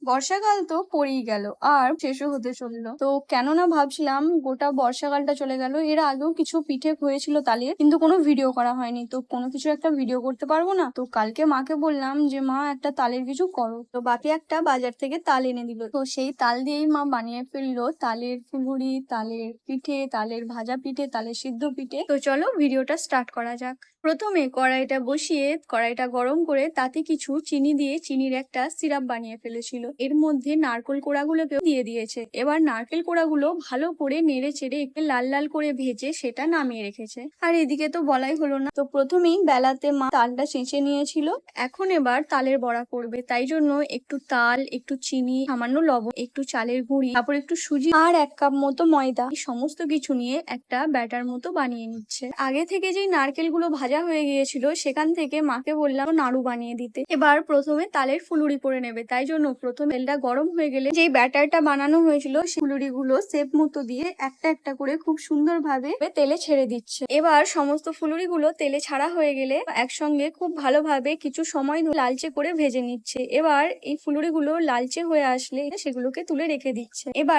বর্ষাকাল তো পড়েই গেল আর শেষও হতে চললো। তো কেননা ভাবছিলাম গোটা বর্ষাকালটা চলে গেল, এর আগেও কিছু পিঠে হয়েছিল তালের, কিন্তু কোনো ভিডিও করা হয়নি। তো কোনো কিছু একটা ভিডিও করতে পারবো না, তো কালকে মাকে বললাম যে মা একটা তালের কিছু করো। তো বাপি একটা বাজার থেকে তাল এনে দিল, তো সেই তাল দিয়েই মা বানিয়ে ফেললো তালের ফুলুরি, তালের পিঠে, তালের ভাজা পিঠে, তালের সিদ্ধ পিঠে। তো চলো ভিডিওটা স্টার্ট করা যাক। প্রথমে কড়াইটা বসিয়ে কড়াইটা গরম করে তাতে কিছু চিনি দিয়ে চিনির একটা সিরাপ বানিয়ে ফেলেছিল। এর মধ্যে নারকেল কোড়াগুলোকে দিয়ে দিয়েছে। এবার নারকেল কোড়াগুলো ভালো করে নেড়ে চেড়ে একটু লাল লাল করে ভেজে সেটা নামিয়ে রেখেছে। আর এদিকে তো বলাই হলো না, তো প্রথমেই বেলাতে মা তালটা ছেঁচে নিয়েছিল। এখন এবার তালের বড়া করবে, তাই জন্য একটু তাল, একটু চিনি, সামান্য লবণ, একটু চালের গুঁড়ি, তারপর একটু সুজি আর 1 কাপ মতো ময়দা, এই সমস্ত কিছু নিয়ে একটা ব্যাটার মতো বানিয়ে নিচ্ছে। আগে থেকে যেই নারকেলগুলো ভাজা হয়ে গিয়েছিল সেখান থেকে মাকে বললাম নাড়ু বানিয়ে দিতে। এবার প্রথমে তালের ফুলুরি করে নেবে, তাই জন্য প্রথমে তেলটা গরম হয়ে গেলে যেই ব্যাটারটা বানানো হয়েছিল সেই ফুলুরিগুলো শেপ মতো দিয়ে একটা একটা করে খুব সুন্দরভাবে তেলে ছেড়ে দিচ্ছে। এবার সমস্ত ফুলুরিগুলো তেলে ছাড়া হয়ে গেলে একসঙ্গে খুব ভালোভাবে কিছু সময় লালচে করে ভেজে নিচ্ছে। এবার এই ফুলুরিগুলো লালচে হয়ে আসলে সেগুলোকে তুলে রেখে দিচ্ছে। এবার